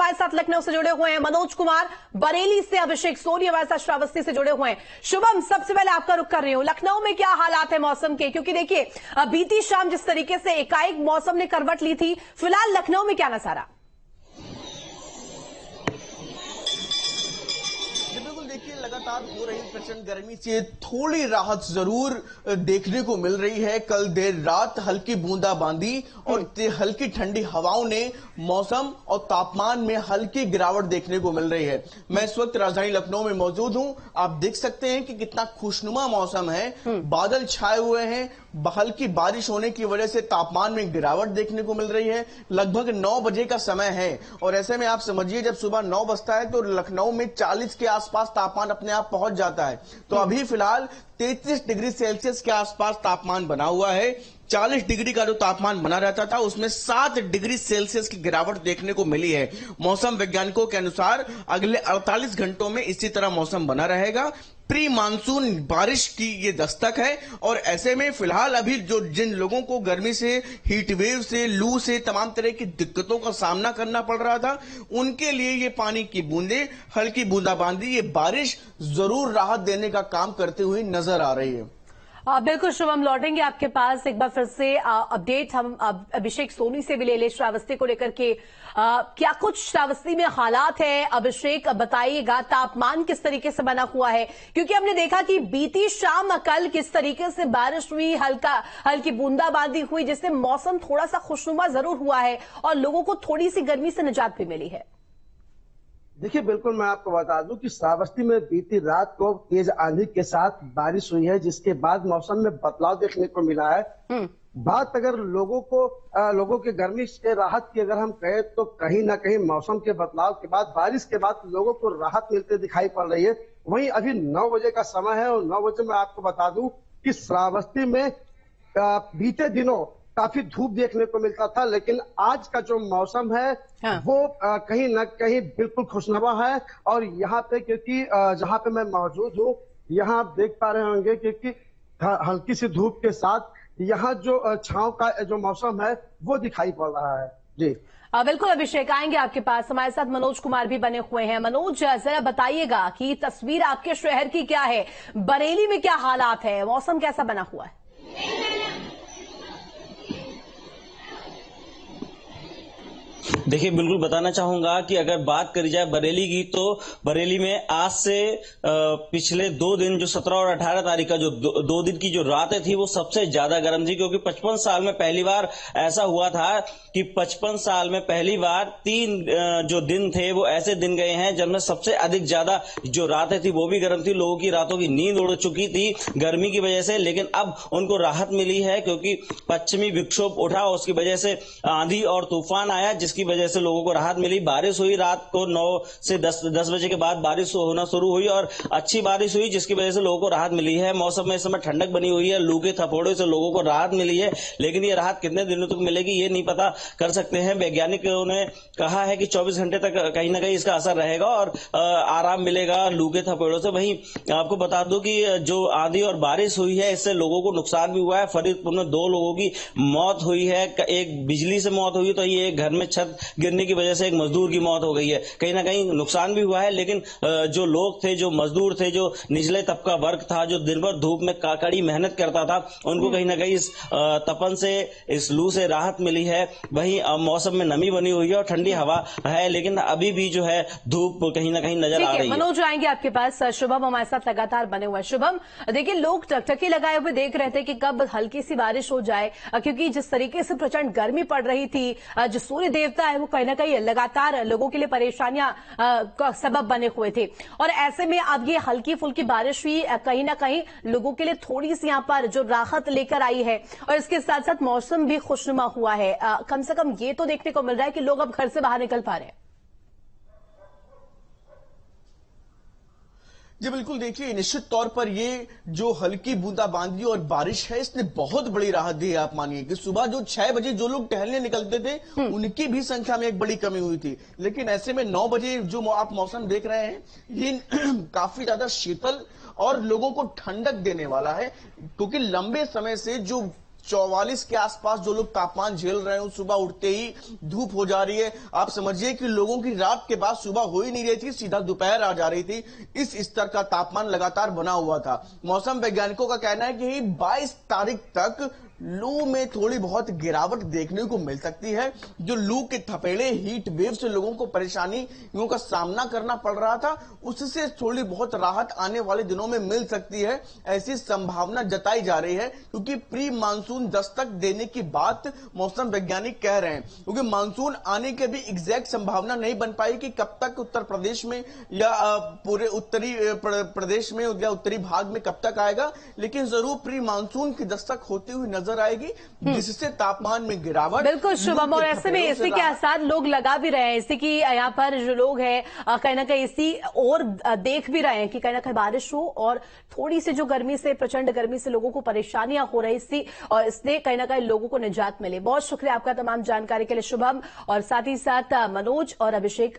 हमारे साथ लखनऊ से जुड़े हुए हैं मनोज कुमार, बरेली से अभिषेक सोनी हमारे साथ श्रावस्ती से जुड़े हुए हैं। शुभम, सबसे पहले आपका रुख कर रही हूं, लखनऊ में क्या हालात है मौसम के? क्योंकि देखिए बीती शाम जिस तरीके से एकाएक मौसम ने करवट ली थी, फिलहाल लखनऊ में क्या नजारा? देखिए, लगातार हो रही प्रचंड गर्मी से थोड़ी राहत जरूर देखने को मिल रही है। कल देर रात हल्की बूंदाबांदी और हल्की ठंडी हवाओं ने मौसम और तापमान में हल्की गिरावट देखने को मिल रही है। मैं इस वक्त राजधानी लखनऊ में मौजूद हूं। आप देख सकते हैं कि कितना खुशनुमा मौसम है, बादल छाए हुए हैं, हल्की बारिश होने की वजह से तापमान में गिरावट देखने को मिल रही है। लगभग 9 बजे का समय है और ऐसे में आप समझिए जब सुबह 9 बजता है तो लखनऊ में 40 के आसपास तापमान अपने आप पहुंच जाता है। तो अभी फिलहाल 33 डिग्री सेल्सियस के आसपास तापमान बना हुआ है। 40 डिग्री का जो तापमान बना रहता था उसमें 7 डिग्री सेल्सियस की गिरावट देखने को मिली है। मौसम वैज्ञानिकों के अनुसार अगले 48 घंटों में इसी तरह मौसम बना रहेगा। प्री मानसून बारिश की ये दस्तक है और ऐसे में फिलहाल अभी जो जिन लोगों को गर्मी से, हीट वेव से, लू से, तमाम तरह की दिक्कतों का सामना करना पड़ रहा था, उनके लिए ये पानी की बूंदें, हल्की बूंदाबांदी, ये बारिश जरूर राहत देने का काम करते हुए नजर आ रही है। बिल्कुल शुभम, लौटेंगे आपके पास एक बार फिर से अपडेट हम अभिषेक सोनी से भी ले ले श्रावस्ती को लेकर के। क्या कुछ श्रावस्ती में हालात है? अभिषेक बताइएगा, तापमान किस तरीके से बना हुआ है? क्योंकि हमने देखा कि बीती शाम कल किस तरीके से बारिश हुई, हल्की बूंदाबांदी हुई, जिससे मौसम थोड़ा सा खुशनुमा जरूर हुआ है और लोगों को थोड़ी सी गर्मी से निजात भी मिली है। देखिए, बिल्कुल मैं आपको बता दूं कि श्रावस्ती में बीती रात को तेज आंधी के साथ बारिश हुई है, जिसके बाद मौसम में बदलाव देखने को मिला है। बात अगर लोगों के गर्मी से राहत की अगर हम कहें तो कहीं ना कहीं मौसम के बदलाव के बाद, बारिश के बाद लोगों को राहत मिलते दिखाई पड़ रही है। वहीं अभी 9 बजे का समय है और 9 बजे मैं आपको बता दूं कि श्रावस्ती में बीते दिनों काफी धूप देखने को मिलता था, लेकिन आज का जो मौसम है वो कहीं ना कहीं बिल्कुल खुशनुमा है। और यहाँ पे क्योंकि जहाँ पे मैं मौजूद हूँ, यहाँ आप देख पा रहे होंगे क्योंकि हल्की सी धूप के साथ यहाँ जो छांव का जो मौसम है वो दिखाई पड़ रहा है। जी बिल्कुल अभिषेक, आएंगे आपके पास। हमारे साथ मनोज कुमार भी बने हुए हैं। मनोज, जरा बताइएगा कि तस्वीर आपके शहर की क्या है, बरेली में क्या हालात है, मौसम कैसा बना हुआ है? देखिए, बिल्कुल बताना चाहूंगा कि अगर बात करी जाए बरेली की, तो बरेली में आज से पिछले 2 दिन जो 17 और 18 तारीख का जो 2 दिन की जो रातें थी वो सबसे ज्यादा गर्म थी, क्योंकि 55 साल में पहली बार ऐसा हुआ था कि 55 साल में पहली बार 3 जो दिन थे वो ऐसे दिन गए हैं जिनमें सबसे अधिक ज्यादा जो रातें थी वो भी गर्म थी। लोगों की रातों की नींद उड़ चुकी थी गर्मी की वजह से, लेकिन अब उनको राहत मिली है क्योंकि पश्चिमी विक्षोभ उठा, उसकी वजह से आंधी और तूफान आया, जिसकी वजह से लोगों को राहत मिली। बारिश हुई रात को 9 से 10 बजे के बाद बारिश होना शुरू हुई और अच्छी बारिश हुई, जिसकी वजह से लोगों को राहत मिली है। मौसम में इस समय ठंडक बनी हुई है, लू के थपोड़े से लोगों को राहत मिली है, लेकिन ये राहत कितने दिनों तक मिलेगी ये नहीं पता कर सकते हैं। वैज्ञानिकों ने कहा है कि 24 घंटे तक कहीं ना कहीं इसका असर रहेगा और आराम मिलेगा लू के थपेड़ों से। वहीं आपको बता दूं कि जो आंधी और बारिश हुई है इससे लोगों को नुकसान भी हुआ है। फरीदपुर में 2 लोगों की मौत हुई है, एक बिजली से मौत हुई तो ये घर में छत गिरने की वजह से एक मजदूर की मौत हो गई है। कहीं ना कहीं नुकसान भी हुआ है, लेकिन जो लोग थे, जो मजदूर थे, जो निचले तबका वर्ग था, जो दिन भर धूप में कड़ी मेहनत करता था, उनको कहीं ना कहीं इस तपन से, इस लू से राहत मिली है। वहीं मौसम में नमी बनी हुई है और ठंडी हवा है, लेकिन अभी भी जो है धूप कहीं ना कहीं नजर आ रही है। मनोज, आएंगे आपके पास। शुभम हमारे साथ लगातार बने हुए हैं। शुभम, देखिए लोग टकटकी लगाए हुए देख रहे थे कि कब हल्की सी बारिश हो जाए, क्योंकि जिस तरीके से प्रचंड गर्मी पड़ रही थी, जो सूर्य देवता है वो कहीं ना कहीं लगातार लोगों के लिए परेशानियां का सबब बने हुए थे। और ऐसे में अब ये हल्की फुल्की बारिश हुई कहीं ना कहीं लोगों के लिए थोड़ी सी यहां पर जो राहत लेकर आई है, और इसके साथ साथ मौसम भी खुशनुमा हुआ है। कम से कम ये तो देखने को मिल रहा है कि लोग अब घर से बाहर निकल पा रहे हैं। जी बिल्कुल, देखिए निश्चित तौर पर ये जो हल्की बूंदाबांदी और बारिश है इसने बहुत बड़ी राहत दी है। आप मानिए कि सुबह जो 6 बजे जो लोग टहलने निकलते थे उनकी भी संख्या में एक बड़ी कमी हुई थी, लेकिन ऐसे में 9 बजे जो आप मौसम देख रहे हैं ये काफी ज्यादा शीतल और लोगों को ठंडक देने वाला है, क्योंकि लंबे समय से जो 44 के आसपास जो लोग तापमान झेल रहे हैं, सुबह उठते ही धूप हो जा रही है। आप समझिए कि लोगों की रात के बाद सुबह हो ही नहीं रही थी, सीधा दोपहर आ जा रही थी। इस स्तर का तापमान लगातार बना हुआ था। मौसम वैज्ञानिकों का कहना है कि 22 तारीख तक लू में थोड़ी बहुत गिरावट देखने को मिल सकती है। जो लू के थपेड़े, हीट वेव से लोगों को परेशानियों का सामना करना पड़ रहा था, उससे थोड़ी बहुत राहत आने वाले दिनों में मिल सकती है, ऐसी संभावना जताई जा रही है। क्योंकि प्री मानसून दस्तक देने की बात मौसम वैज्ञानिक कह रहे हैं, क्योंकि मानसून आने की भी एग्जैक्ट संभावना नहीं बन पाई कि कब तक उत्तर प्रदेश में या पूरे उत्तरी प्रदेश में या उत्तरी भाग में कब तक आएगा, लेकिन जरूर प्री मानसून की दस्तक होती हुई नजर आएगी, जिससे तापमान में गिरावट। बिल्कुल शुभम, और ऐसे में इसी के आसार लोग लगा भी रहे हैं। इसी की यहाँ पर जो लोग हैं कहीं ना कहीं इसी और देख भी रहे हैं कि कहीं ना कहीं बारिश हो और थोड़ी सी जो गर्मी से, प्रचंड गर्मी से लोगों को परेशानियां हो रही थी, और इससे कहीं ना कहीं लोगों को निजात मिले। बहुत शुक्रिया आपका तमाम जानकारी के लिए शुभम, और साथ ही साथ मनोज और अभिषेक।